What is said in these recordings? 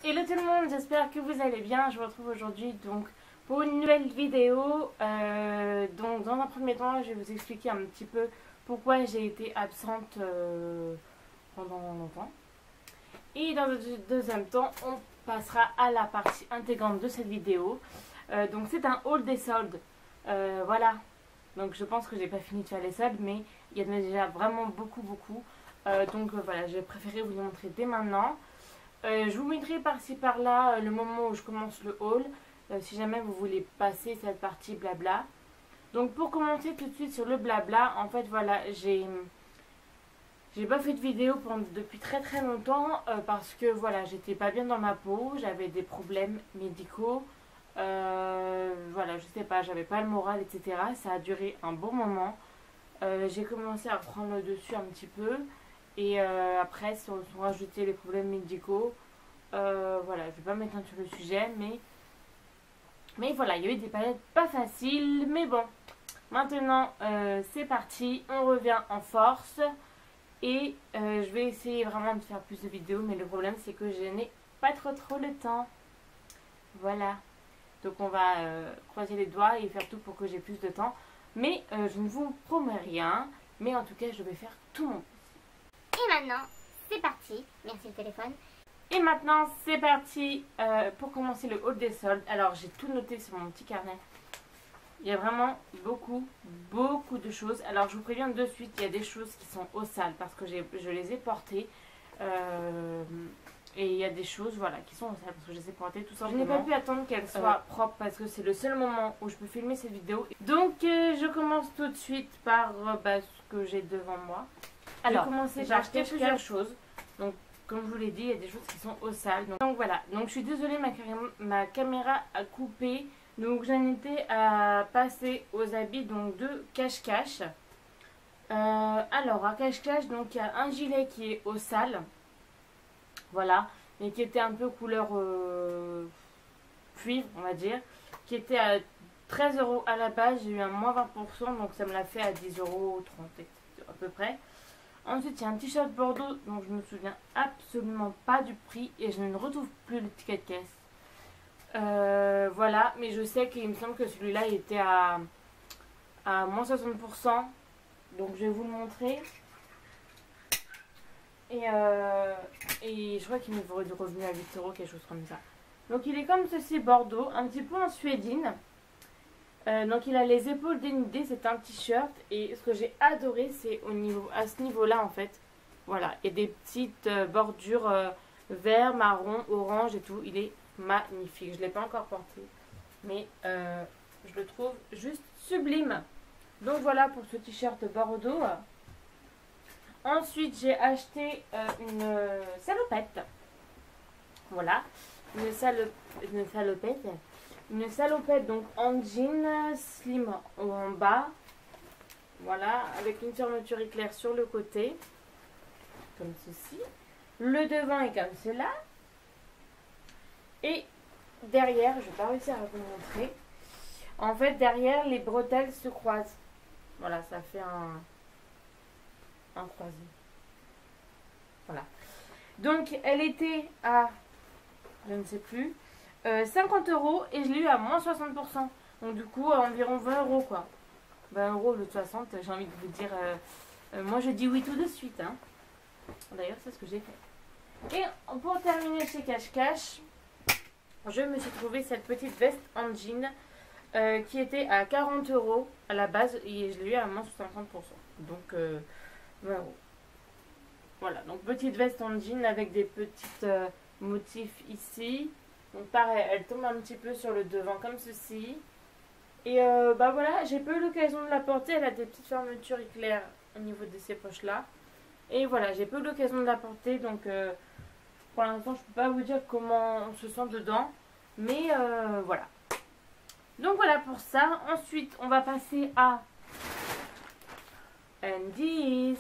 Hello tout le monde, j'espère que vous allez bien. Je vous retrouve aujourd'hui donc pour une nouvelle vidéo. Donc dans un premier temps, je vais vous expliquer un petit peu pourquoi j'ai été absente pendant longtemps. Et dans un deuxième temps, on passera à la partie intégrante de cette vidéo. Donc c'est un haul des soldes. Voilà. Donc je pense que j'ai pas fini de faire les soldes, mais il y en a déjà vraiment beaucoup. Donc voilà, j'ai préféré vous les montrer dès maintenant. Je vous mettrai par-ci par-là le moment où je commence le haul, si jamais vous voulez passer cette partie blabla. Donc pour commencer tout de suite sur le blabla, en fait voilà, j'ai pas fait de vidéo depuis très longtemps parce que voilà, j'étais pas bien dans ma peau, j'avais des problèmes médicaux, voilà, je sais pas, j'avais pas le moral, etc. Ça a duré un bon moment. J'ai commencé à reprendre le dessus un petit peu. Et après, sont rajoutés les problèmes médicaux. Voilà, je vais pas m'étendre sur le sujet, mais voilà, il y a eu des périodes pas faciles. Mais bon, maintenant, c'est parti. On revient en force. Et je vais essayer vraiment de faire plus de vidéos. Mais le problème, c'est que je n'ai pas trop le temps. Voilà. Donc on va croiser les doigts et faire tout pour que j'ai plus de temps. Mais je ne vous promets rien. Mais en tout cas, je vais faire tout mon. Et maintenant, c'est parti. Merci le téléphone. Et maintenant, c'est parti pour commencer le haul des soldes. Alors, j'ai tout noté sur mon petit carnet. Il y a vraiment beaucoup de choses. Alors, je vous préviens de suite, il y a des choses qui sont au sale parce que je les ai portées. Et il y a des choses voilà, qui sont au sale parce que je les ai portées tout simplement. Je n'ai pas pu attendre qu'elles soient propres parce que c'est le seul moment où je peux filmer cette vidéo. Donc, je commence tout de suite par ce que j'ai devant moi. Alors, j'ai acheté plusieurs choses. Donc, comme je vous l'ai dit, il y a des choses qui sont au sale. Donc voilà. Donc, je suis désolée, ma caméra a coupé. Donc, j'en étais à passer aux habits donc, de cache-cache. Alors, à cache-cache, donc il y a un gilet qui est au sale. Voilà. Mais qui était un peu couleur cuivre, on va dire. Qui était à 13 € à la base. J'ai eu un moins 20%. Donc, ça me l'a fait à 10,30 € à peu près. Ensuite, il y a un t-shirt Bordeaux dont je ne me souviens absolument pas du prix et je ne retrouve plus le ticket de caisse. Voilà, mais je sais qu'il me semble que celui-là était à moins 60%. Donc, je vais vous le montrer. Et je crois qu'il me revenu à 8 €, quelque chose comme ça. Donc, il est comme ceci, Bordeaux, un petit peu en suédine. Donc il a les épaules dénudées, c'est un t-shirt et ce que j'ai adoré c'est à ce niveau là en fait, voilà, il y a des petites bordures vert, marron, orange et tout, il est magnifique, je ne l'ai pas encore porté mais je le trouve juste sublime. Donc voilà pour ce t-shirt Bordeaux. Ensuite j'ai acheté une salopette, voilà, une salopette donc en jean slim en bas, voilà, avec une fermeture éclair sur le côté comme ceci, le devant est comme cela et derrière, je vais pas réussir à vous montrer, en fait derrière les bretelles se croisent, voilà, ça fait un croisé, voilà. Donc elle était à, je ne sais plus, 50 € et je l'ai eu à moins 60%. Donc du coup à environ 20 € quoi. 20 € au lieu de 60, j'ai envie de vous dire. Moi je dis oui tout de suite. Hein. D'ailleurs c'est ce que j'ai fait. Et pour terminer chez Cache-Cache, je me suis trouvé cette petite veste en jean qui était à 40 € à la base et je l'ai eu à moins 50%. Donc 20 €. Voilà, donc petite veste en jean avec des petites motifs ici. Donc pareil, elle tombe un petit peu sur le devant comme ceci. Et voilà, j'ai pas eu l'occasion de la porter. Elle a des petites fermetures éclairs au niveau de ces poches là. Et voilà, j'ai pas eu l'occasion de la porter. Donc pour l'instant, je peux pas vous dire comment on se sent dedans. Mais voilà. Donc voilà pour ça. Ensuite, on va passer à Undies.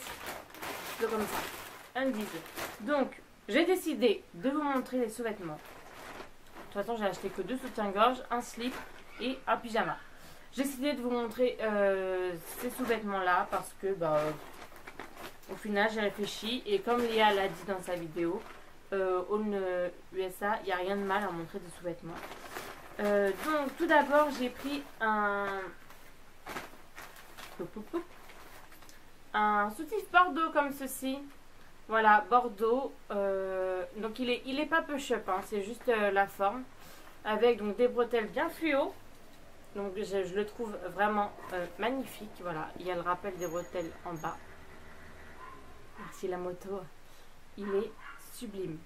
C'est comme ça. Undies. Donc, j'ai décidé de vous montrer les sous-vêtements. De toute façon, j'ai acheté que 2 soutiens-gorge, un slip et un pyjama. J'ai décidé de vous montrer ces sous-vêtements-là parce que, au final, j'ai réfléchi. Et comme Léa l'a dit dans sa vidéo, Own USA, il n'y a rien de mal à montrer des sous-vêtements. Donc tout d'abord j'ai pris un soutif bordeaux comme ceci. Voilà, bordeaux. Donc il est pas push-up, hein, c'est juste la forme. Avec donc des bretelles bien fluo. Donc je le trouve vraiment magnifique. Voilà, il y a le rappel des bretelles en bas. Merci la moto. Il est sublime.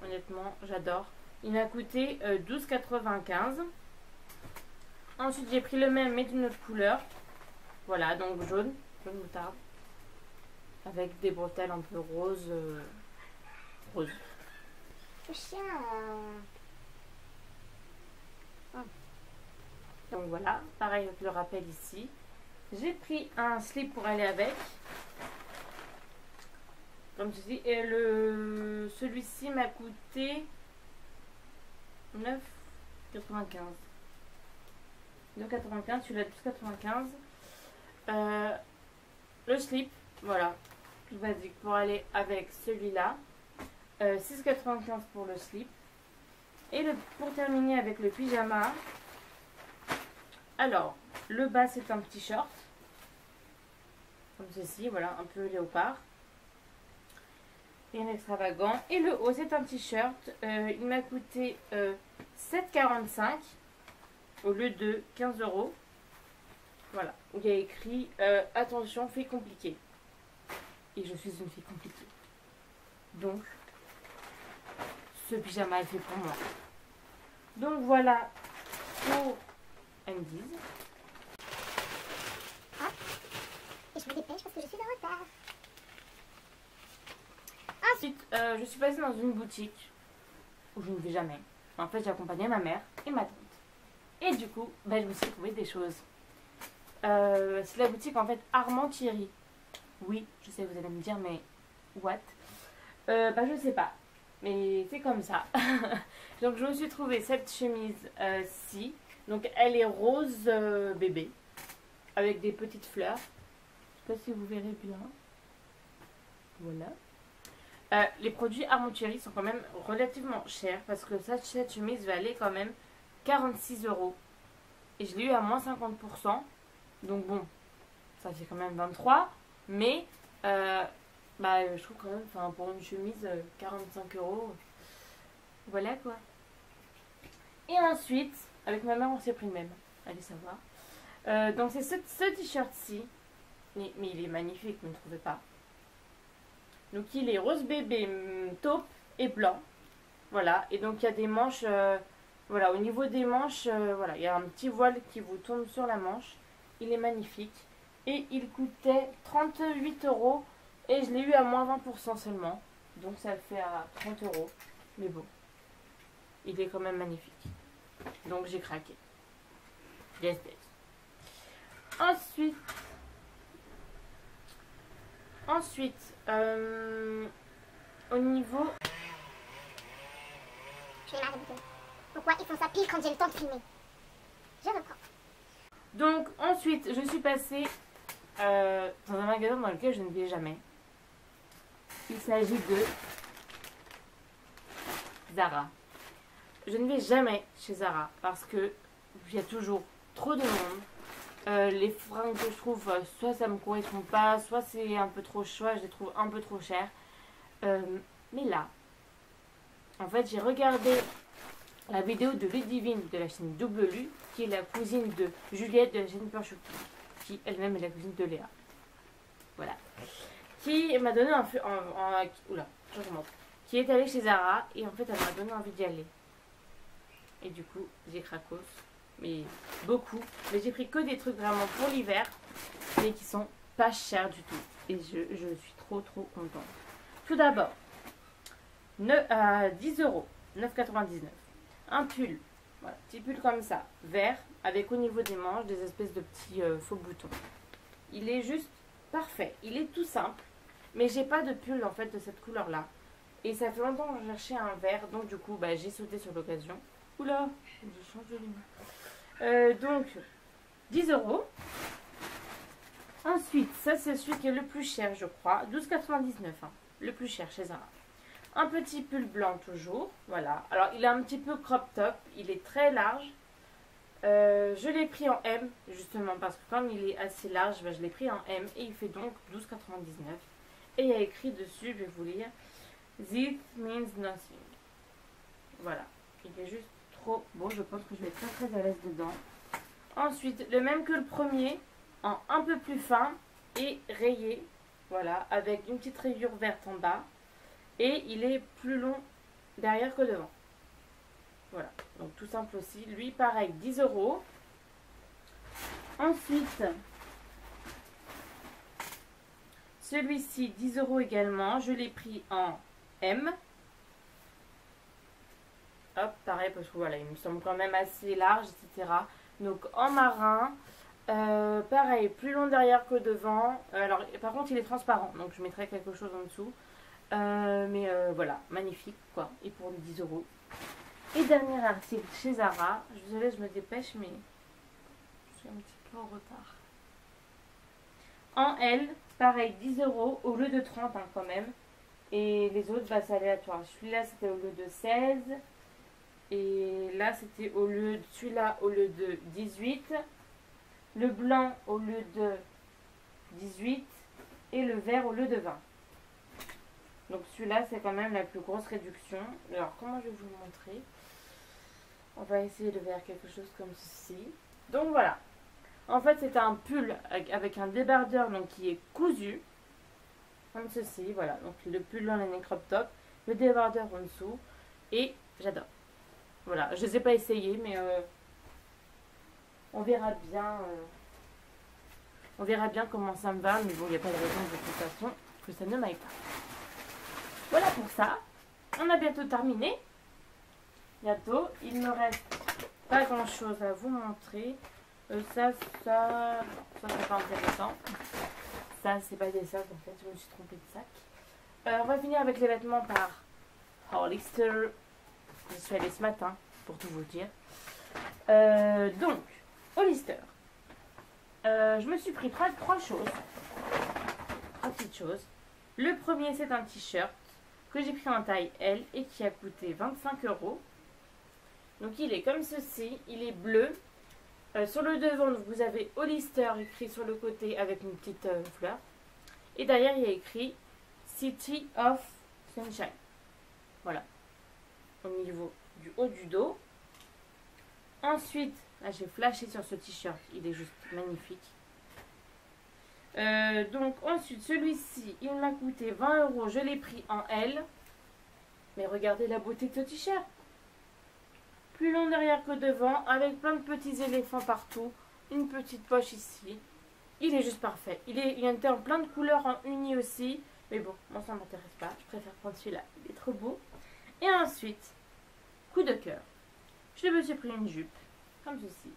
Honnêtement, j'adore. Il m'a coûté 12,95 €. Ensuite, j'ai pris le même mais d'une autre couleur. Voilà, donc jaune moutarde. Avec des bretelles un peu rose. Rose. Le chien. Donc voilà, pareil avec le rappel ici. J'ai pris un slip pour aller avec. Comme ceci. Et celui-ci m'a coûté 9,95 €. 2,95 €, celui-là 12,95 €. Le slip, voilà, tout basique pour aller avec celui-là. 6,95 € pour le slip. Et pour terminer avec le pyjama. Alors, le bas c'est un petit short. Comme ceci, voilà, un peu léopard. Rien d'extravagant. Et le haut c'est un t-shirt. Il m'a coûté 7,45 € au lieu de 15 €. Voilà, où il y a écrit attention, fille compliquée. Et je suis une fille compliquée. Donc, ce pyjama est fait pour moi. Donc voilà pour Andy's. Hop. Et je me dépêche parce que je suis en retard. Ensuite, je suis passée dans une boutique où je ne vais jamais. En fait, j'accompagnais ma mère et ma tante. Et du coup, je me suis trouvé des choses. C'est la boutique en fait Armand Thierry. Oui, je sais, vous allez me dire, mais what? Je sais pas. Mais c'est comme ça. Donc, je me suis trouvé cette chemise-ci. Donc, elle est rose bébé. Avec des petites fleurs. Je sais pas si vous verrez bien. Voilà. Les produits Armand Thierry sont quand même relativement chers. Parce que cette chemise va aller quand même 46 €. Et je l'ai eu à moins 50%. Donc bon, ça fait quand même 23. Mais je trouve quand même, pour une chemise, 45 €. Voilà quoi. Et ensuite, avec ma mère, on s'est pris le même. Allez savoir. Donc c'est ce t-shirt-ci. Mais il est magnifique, vous ne trouvez pas? Donc il est rose bébé, taupe et blanc. Voilà. Et donc il y a des manches. Voilà, au niveau des manches, voilà, il y a un petit voile qui vous tourne sur la manche. Il est magnifique. Et il coûtait 38 €. Et je l'ai eu à moins 20% seulement. Donc ça le fait à 30 €. Mais bon, il est quand même magnifique. Donc j'ai craqué. Yes, yes. Ensuite, au niveau... Je vais marre de bouton. Pourquoi ils font ça pile quand j'ai le temps de filmer? Je reprends. Donc ensuite, je suis passée dans un magasin dans lequel je ne vais jamais. Il s'agit de Zara. Je ne vais jamais chez Zara parce que il y a toujours trop de monde. Les fringues que je trouve, soit ça me correspond pas, soit c'est un peu trop cher, je les trouve un peu trop chères. Mais là, en fait, j'ai regardé la vidéo de Ludivine de la chaîne Double Lu, qui est la cousine de Juliette de la chaîne Peur Choupi, qui elle-même est la cousine de Léa. Voilà. Qui m'a donné qui est allée chez Zara et en fait elle m'a donné envie d'y aller. Et du coup, j'ai cracos. Mais beaucoup. Mais j'ai pris que des trucs vraiment pour l'hiver, mais qui sont pas chers du tout. Et je suis trop contente. Tout d'abord, 10 €, 9,99 €. Un pull, voilà, petit pull comme ça, vert, avec au niveau des manches des espèces de petits faux boutons. Il est juste parfait. Il est tout simple, mais j'ai pas de pull en fait de cette couleur là. Et ça fait longtemps que je cherchais un vert, donc du coup j'ai sauté sur l'occasion. Oula, je change de lumière. Donc 10 €. Ensuite, ça c'est celui qui est le plus cher je crois, 12,99 €, hein, le plus cher chez Zara. Un petit pull blanc toujours, voilà. Alors il est un petit peu crop top, il est très large. Je l'ai pris en M justement parce que comme il est assez large, je l'ai pris en M et il fait donc 12,99. Et il y a écrit dessus, je vais vous lire, This means nothing. Voilà, il est juste trop beau, je pense que je vais être très très à l'aise dedans. Ensuite, le même que le premier, en un peu plus fin et rayé, voilà, avec une petite rayure verte en bas. Et il est plus long derrière que devant. Voilà, donc tout simple aussi. Lui, pareil, 10 €. Ensuite, celui-ci, 10 € également. Je l'ai pris en M. Hop, pareil, parce que voilà, il me semble quand même assez large, etc. Donc en marin, pareil, plus long derrière que devant. Alors, par contre, il est transparent, donc je mettrai quelque chose en dessous. Mais voilà, magnifique quoi. Et pour les 10 €. Et dernier article chez Zara. Je suis désolée, je me dépêche, mais je suis un petit peu en retard. En L, pareil, 10 € au lieu de 30 hein, quand même. Et les autres, bah, c'est aléatoire. Celui-là, c'était au lieu de 16. Et là, c'était au lieu de celui-là au lieu de 18. Le blanc au lieu de 18. Et le vert au lieu de 20. Donc celui-là, c'est quand même la plus grosse réduction. Alors, comment je vais vous le montrer? On va essayer de faire quelque chose comme ceci. Donc voilà. En fait, c'est un pull avec un débardeur donc, qui est cousu. Comme ceci, voilà. Donc le pull en laine crop top. Le débardeur en dessous. Et j'adore. Voilà. Je ne les ai pas essayés, mais on verra bien. On verra bien comment ça me va. Mais bon, il n'y a pas de raison de toute façon que ça ne m'aille pas. Voilà pour ça. On a bientôt terminé. Bientôt. Il ne me reste pas grand chose à vous montrer. Ça c'est pas intéressant. Ça, c'est pas des sacs en fait. Je me suis trompée de sac. On va finir avec les vêtements par Hollister. Je suis allée ce matin pour tout vous dire. Donc, Hollister. Je me suis pris trois choses. Trois petites choses. Le premier, c'est un t-shirt que j'ai pris en taille L et qui a coûté 25 €. Donc il est comme ceci, il est bleu. Sur le devant, vous avez Hollister écrit sur le côté avec une petite fleur. Et derrière, il y a écrit City of Sunshine. Voilà, au niveau du haut du dos. Ensuite, là j'ai flashé sur ce t-shirt, il est juste magnifique. Donc ensuite celui-ci il m'a coûté 20 €, je l'ai pris en L. Mais regardez la beauté de ce t-shirt. Plus long derrière que devant, avec plein de petits éléphants partout. Une petite poche ici. Il est juste parfait. Il est en plein de couleurs en uni aussi. Mais bon, moi ça ne m'intéresse pas. Je préfère prendre celui-là. Il est trop beau. Et ensuite, coup de cœur. Je me suis pris une jupe. Comme ceci.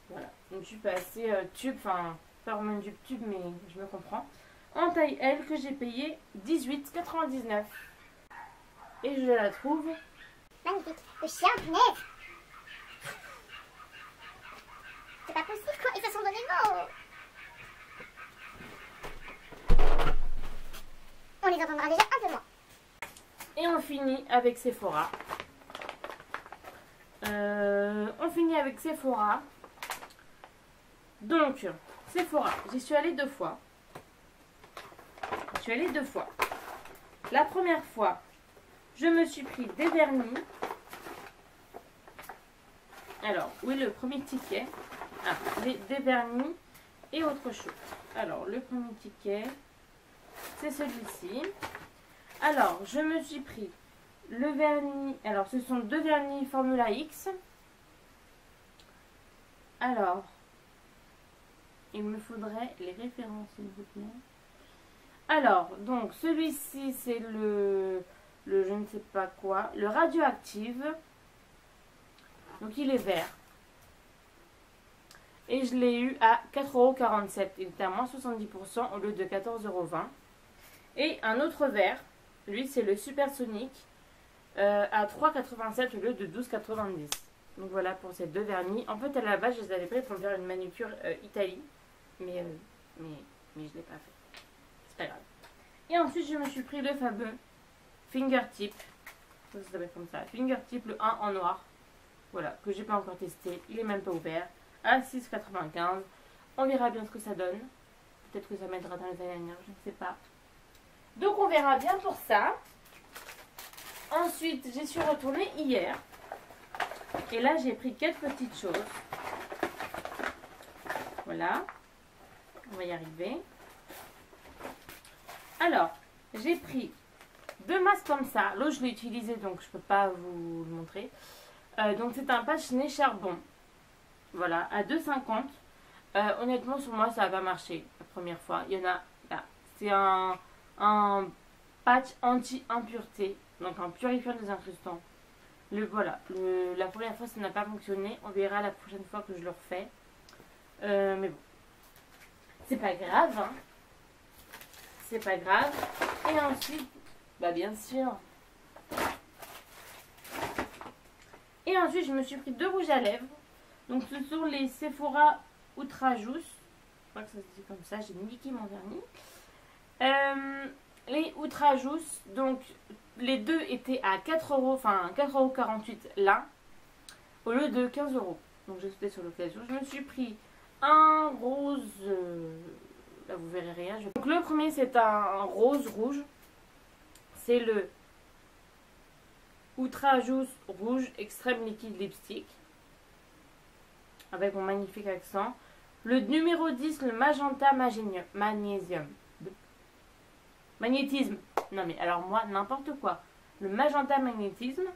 Voilà. Une jupe assez tube. Enfin, pas vraiment une jupe tube, mais je me comprends. En taille L que j'ai payé 18,99 €. Et je la trouve magnifique. Le chien, punaise. C'est pas possible quoi, ils se sont donné mot. On les entendra déjà un peu moins. Et on finit avec Sephora. Donc, Sephora, j'y suis allée 2 fois. La première fois, je me suis pris des vernis. Alors, oui, le premier ticket. Ah, des vernis et autre chose. Alors, le premier ticket, c'est celui-ci. Alors, je me suis pris le vernis. Alors, ce sont 2 vernis Formula X. Alors, il me faudrait les références, s'il vous plaît. Alors, donc, celui-ci, c'est le je ne sais pas quoi, le Radioactive. Donc, il est vert. Et je l'ai eu à 4,47 €. Il était à moins 70% au lieu de 14,20 €. Et un autre vert, lui, c'est le Supersonic, à 3,87 € au lieu de 12,90 €. Donc, voilà pour ces 2 vernis. En fait, à la base, je les avais pris pour faire une manucure Italie. Mais je ne l'ai pas fait. C'est pas grave. Et ensuite, je me suis pris le fameux Fingertip. Ça s'appelle comme ça. Fingertip, le 1 en noir. Voilà, que j'ai pas encore testé. Il est même pas ouvert. À 6,95. On verra bien ce que ça donne. Peut-être que ça m'aidera dans les années, je ne sais pas. Donc on verra bien pour ça. Ensuite, j'y suis retournée hier. Et là, j'ai pris 4 petites choses. Voilà. On va y arriver. Alors, j'ai pris 2 masques comme ça. L'autre, je l'ai utilisé, donc je ne peux pas vous le montrer. Donc, c'est un patch nez charbon. Voilà, à 2,50. Honnêtement, sur moi, ça n'a pas marché la première fois. Il y en a là. C'est un patch anti-impureté. Donc, un purifiant des incrustants. La première fois, ça n'a pas fonctionné. On verra la prochaine fois que je le refais. Mais bon. C'est pas grave, hein. C'est pas grave. Et ensuite, bah bien sûr. Et ensuite, je me suis pris 2 rouges à lèvres. Donc, ce sont les Sephora Ultra Juice. Je crois que ça se dit comme ça. J'ai niqué mon vernis. Les Ultra Juice. Donc, les deux étaient à 4 euros. Enfin, 4,48 € l'un. Au lieu de 15 €. Donc, j'ai sauté sur l'occasion. Je me suis pris un rose. Là, vous verrez rien. Donc, le premier, c'est un rose rouge. C'est le Ultra Juice rouge extrême liquide lipstick. Avec mon magnifique accent. Le numéro 10, le magenta magnésium. Magnétisme. Non mais alors moi, n'importe quoi. Le magenta magnétisme.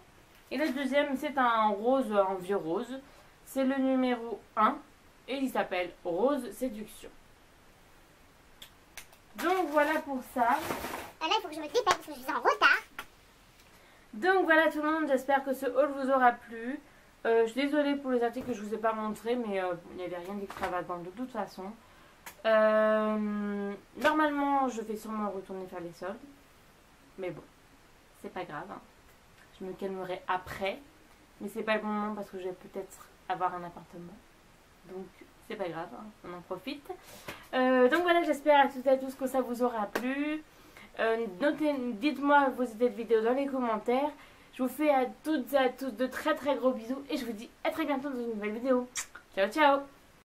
Et le deuxième, c'est un rose, un vieux rose. C'est le numéro 1. Et il s'appelle Rose Séduction. Donc voilà pour ça. Là, il faut que je me dépêche parce que je suis en retard. Donc voilà tout le monde, j'espère que ce haul vous aura plu. Je suis désolée pour les articles que je ne vous ai pas montrés, mais il n'y avait rien d'extravagant de toute façon. Normalement, je vais sûrement retourner faire les soldes. Mais bon, c'est pas grave. Hein. Je me calmerai après. Mais c'est pas le moment parce que je vais peut-être avoir un appartement. Donc, c'est pas grave, hein, on en profite. Donc voilà, j'espère à toutes et à tous que ça vous aura plu. Dites-moi vos idées de vidéos dans les commentaires. Je vous fais à toutes et à tous de très très gros bisous. Et je vous dis à très bientôt dans une nouvelle vidéo. Ciao ciao.